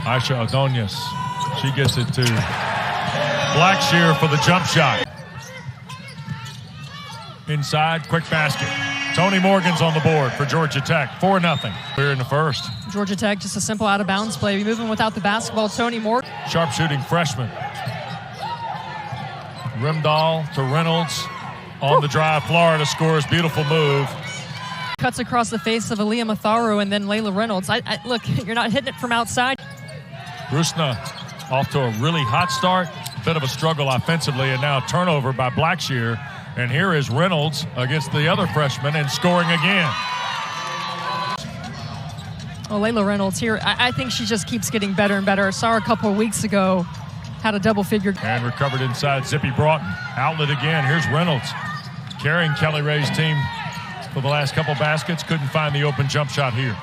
Aisha Ordonez, she gets it to Blackshear for the jump shot. Inside, quick basket. Tonie Morgan's on the board for Georgia Tech, 4-0. We're in the first. Georgia Tech, just a simple out-of-bounds play. Moving without the basketball, Tonie Morgan. Sharp-shooting freshman. Rimdahl to Reynolds. On the drive, Florida scores. Beautiful move. Cuts across the face of Aaliyah Matharu and then Layla Reynolds. Look, you're not hitting it from outside. Rusne off to a really hot start. Bit of a struggle offensively, and now turnover by Blackshear. And here is Reynolds against the other freshman and scoring again. Well, Layla Reynolds here, I think she just keeps getting better and better. I saw her a couple of weeks ago, had a double-figure. And recovered inside, Zippy Broughton. Outlet again, here's Reynolds. Carrying Kelly Ray's team for the last couple baskets. Couldn't find the open jump shot here.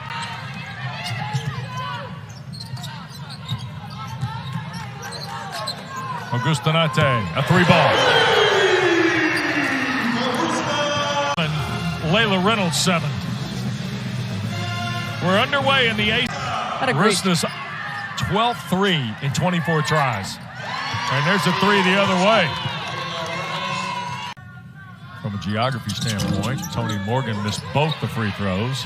Augustinaite, a three-ball. Layla Reynolds, 7. We're underway in the 8th. Rusne's 12th 3 in 24 tries. And there's a 3 the other way. From a geography standpoint, Tonie Morgan missed both the free throws.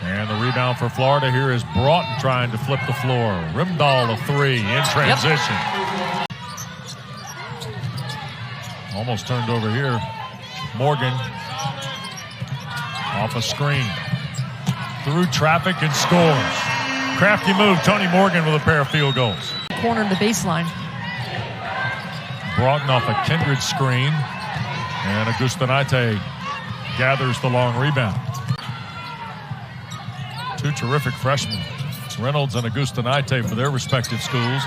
And the rebound for Florida here is Broughton trying to flip the floor. Rimdahl, a 3 in transition. Yep. Almost turned over here. Morgan off a screen. Through traffic and scores. Crafty move, Tonie Morgan with a pair of field goals. Corner of the baseline. Broughton off a Kindred screen. And Augustinaite gathers the long rebound. Two terrific freshmen. Reynolds and Augustinaite for their respective schools.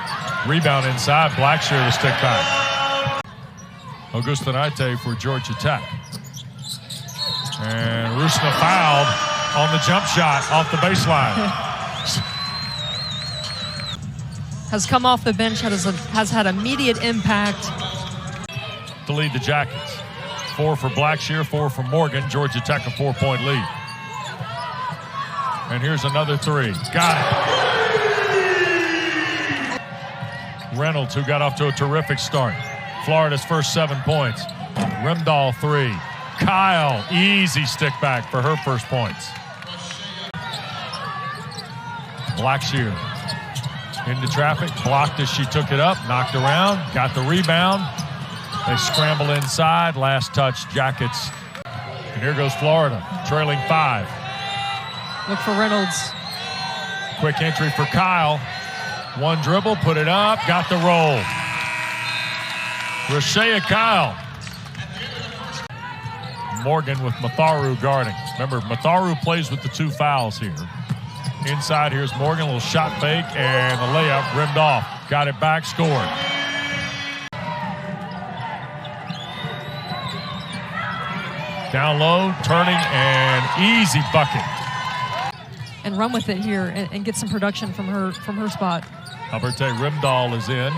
Rebound inside, Blackshear the stick back. Augustinaite for Georgia Tech. And Rusne fouled on the jump shot off the baseline. Has come off the bench, has had immediate impact. To lead the Jackets. 4 for Blackshear, 4 for Morgan. Georgia Tech a 4-point lead. And here's another 3. Got it. Reynolds, who got off to a terrific start. Florida's first 7 points. Rimdahl, 3. Kyle, easy stick back for her first points. Blackshear into traffic, blocked as she took it up, knocked around, got the rebound. They scramble inside, last touch, Jackets. And here goes Florida, trailing 5. Look for Reynolds. Quick entry for Kyle. One dribble, put it up, got the roll. Rusne Kyle. Morgan with Matharu guarding. Remember, Matharu plays with the 2 fouls here. Inside, here's Morgan, a little shot fake, and the layup rimmed off. Got it back, scored. Down low, turning, and easy bucket. And run with it here and get some production from her spot. Alberta Rimdahl is in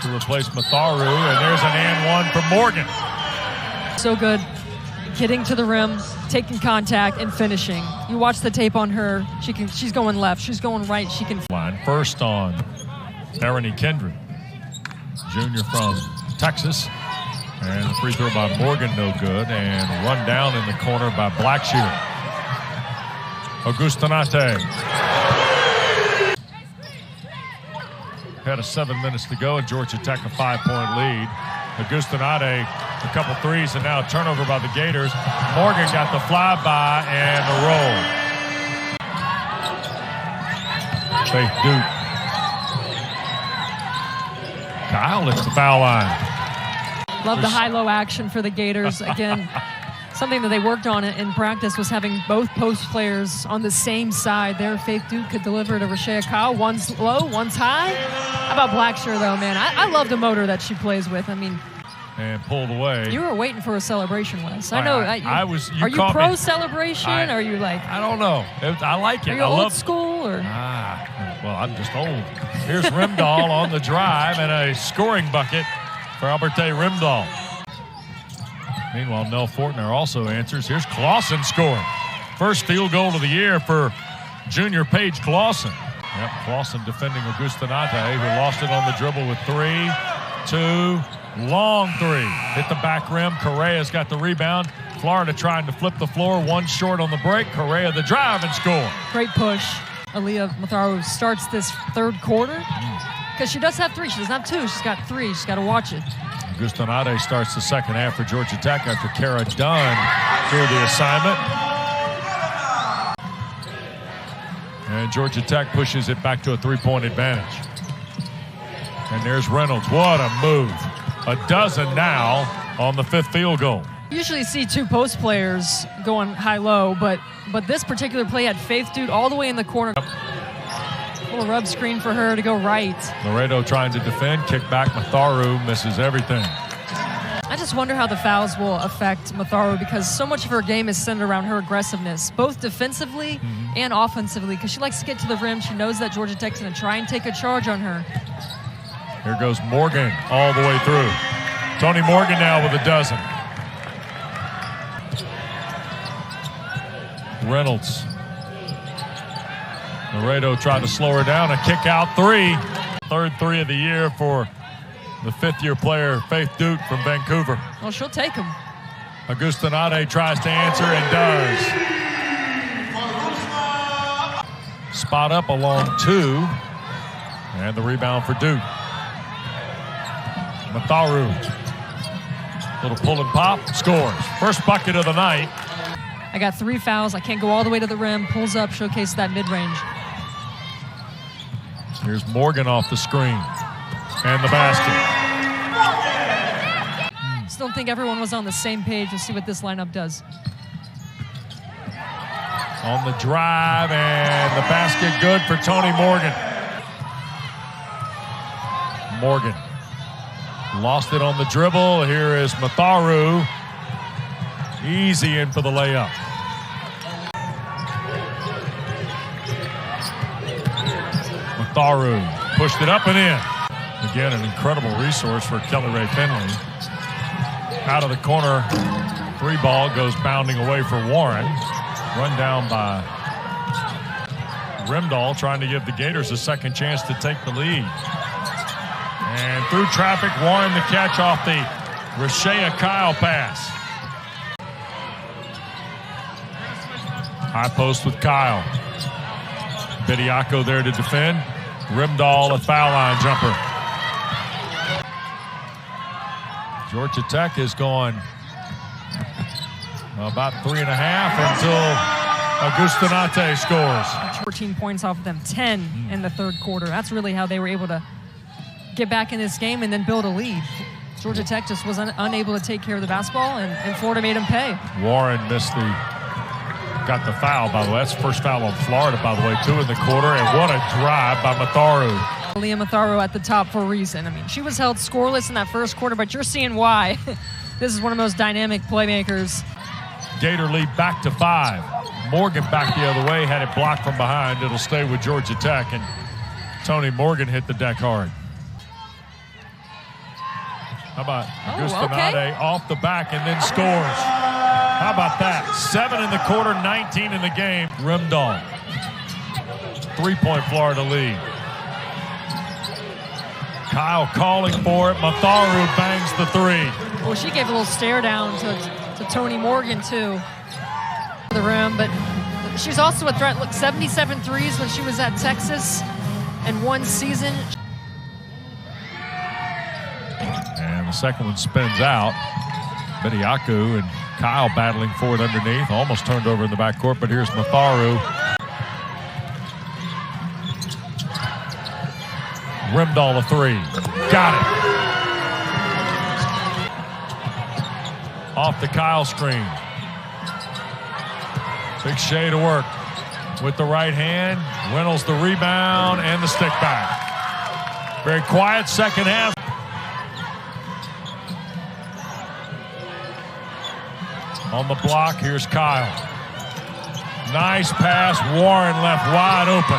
to replace Matharu, and there's an and one for Morgan. So good. Getting to the rim, taking contact, and finishing. You watch the tape on her. She's going left. She's going right. She can. Line first on Ernie Kindred, junior from Texas. And the free throw by Morgan, no good. And run down in the corner by Blackshear. Augustinaite. Had 7 minutes to go, and Georgia Tech a 5-point lead. Augustinaite, a couple threes, and now a turnover by the Gators. Morgan got the flyby and the roll. Faith Duke. Kyle hits the foul line. Love the high-low action for the Gators. Again, something that they worked on in practice was having both post players on the same side. There, Faith Duke could deliver to Rusne Kyle. One's low, one's high. How about Blackshear, though, man? I love the motor that she plays with. I mean, and pulled away. You were waiting for a celebration, Wes. I know. I was. Are you pro celebration? Are you like? I don't know. I like it. Are you old school or? Well, I'm just old. Here's Rimdahl on the drive and a scoring bucket for Alberta Rimdahl. Meanwhile, Nell Fortner also answers. Here's Clausen scoring. First field goal of the year for junior Paige Clausen. Yep, Clausen defending Augustinaite, who lost it on the dribble with 3, 2, long 3. Hit the back rim. Correa's got the rebound. Florida trying to flip the floor. 1 short on the break. Correa the drive and score. Great push. Aaliyah Matharu starts this third quarter because she does have 3. She doesn't have 2. She's got 3. She's got to watch it. Augustinaite starts the second half for Georgia Tech after Kara Dunn threw the assignment. And Georgia Tech pushes it back to a 3-point advantage. And there's Reynolds. What a move. A dozen now on the 5th field goal. Usually see 2 post players going high-low, but this particular play had Faith Dude all the way in the corner. Little rub screen for her to go right. Laredo trying to defend. Kick back. Matharu misses everything. I just wonder how the fouls will affect Matharu because so much of her game is centered around her aggressiveness, both defensively and offensively, because she likes to get to the rim. She knows that Georgia Tech's going to try and take a charge on her. Here goes Morgan all the way through. Tonie Morgan now with a dozen. Reynolds. Laredo tried to slow her down. A kick out 3. Third 3 of the year for the 5th-year player, Faith Duke from Vancouver. Well, she'll take him. Augustinaite tries to answer and does. Spot up along 2. And the rebound for Duke. Matharu. Little pull and pop. Scores. First bucket of the night. I got 3 fouls. I can't go all the way to the rim. Pulls up, showcase that mid-range. Here's Morgan off the screen. And the basket. Still think everyone was on the same page. We'll see what this lineup does. On the drive, and the basket good for Tonie Morgan. Morgan lost it on the dribble. Here is Matharu. Easy in for the layup. Matharu pushed it up and in. Again, an incredible resource for Kelly Ray Finley. Out of the corner, 3 ball goes bounding away for Warren. Run down by Rimdahl, trying to give the Gators a second chance to take the lead. And through traffic, Warren the catch off the Rusne Kyle pass. High post with Kyle. Bediako there to defend. Rimdahl a foul line jumper. Georgia Tech is going about 3.5 until Augustinaite scores. 14 points off of them, 10 in the third quarter. That's really how they were able to get back in this game and then build a lead. Georgia Tech just was unable to take care of the basketball, and Florida made them pay. Warren got the foul, by the way. That's the first foul on Florida, by the way, 2 in the quarter. And what a drive by Matharu. Aaliyah Matharu at the top for a reason. I mean, she was held scoreless in that first quarter, but you're seeing why. This is one of the most dynamic playmakers. Gator lead back to 5. Morgan back the other way, had it blocked from behind. It'll stay with Georgia Tech, and Tonie Morgan hit the deck hard. How about Augustinaite off the back and then scores? How about that? 7 in the quarter, 19 in the game. Rimdahl. 3-point Florida lead. Kyle calling for it. Matharu bangs the 3. Well, she gave a little stare down to Tonie Morgan, too. The rim, but she's also a threat. Look, 77 threes when she was at Texas in one season. And the second one spins out. Bediako and Kyle battling for it underneath. Almost turned over in the backcourt, but here's Matharu. Rimdahl a 3. Got it. Off the Kyle screen. Big Shea to work with the right hand. Reynolds the rebound and the stick back. Very quiet second half. On the block, here's Kyle. Nice pass. Warren left wide open.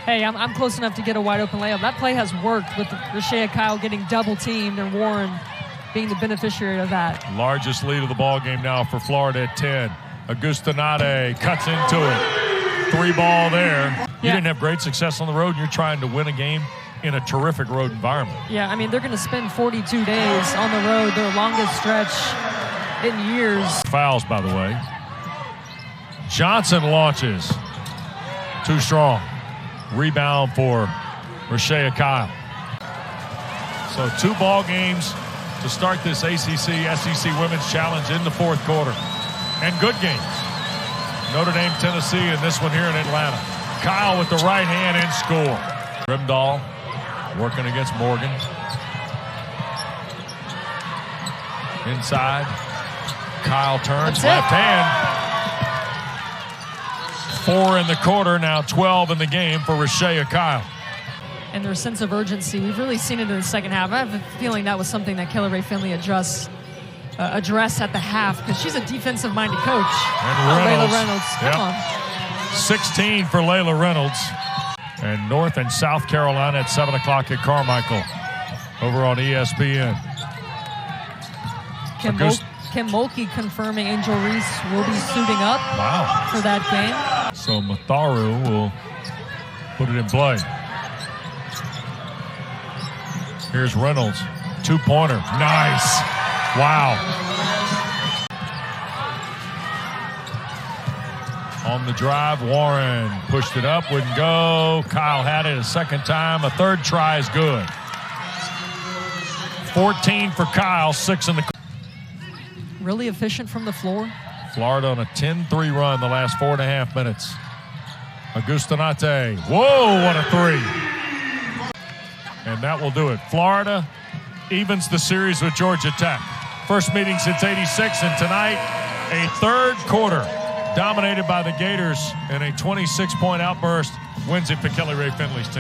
Hey, I'm close enough to get a wide open layup. That play has worked with Rusne Kyle getting double teamed and Warren being the beneficiary of that. Largest lead of the ball game now for Florida at 10. Augustinaite cuts into it. 3 ball there. You didn't have great success on the road, and you're trying to win a game in a terrific road environment. Yeah, I mean, they're going to spend 42 days on the road, their longest stretch in years. Fouls, by the way. Johnson launches. Too strong. Rebound for Rusne Augustinaite. So 2 ball games to start this ACC SEC Women's Challenge in the fourth quarter. And good games. Notre Dame, Tennessee, and this one here in Atlanta. Kyle with the right hand and score. Grimdahl working against Morgan. Inside. Kyle turns, left hand. 4 in the quarter, now 12 in the game for Rusne Augustinaite. And their sense of urgency, we've really seen it in the second half. I have a feeling that was something that Kelly Ray Finley addressed at the half, because she's a defensive-minded coach. And Reynolds. Layla Reynolds, come on. 16 for Layla Reynolds. And North and South Carolina at 7 o'clock at Carmichael over on ESPN. Kim Mulkey confirming Angel Reese will be suiting up for that game. So Matharu will put it in play. Here's Reynolds. 2-pointer. Nice. Wow. On the drive, Warren pushed it up, wouldn't go. Kyle had it a second time. A third try is good. 14 for Kyle, 6 in the. Really efficient from the floor. Florida on a 10-3 run the last 4.5 minutes. Augustinaite. Whoa, what a 3. And that will do it. Florida evens the series with Georgia Tech. First meeting since '86, and tonight a third quarter dominated by the Gators, and a 26-point outburst wins it for Kelly Ray Finley's team.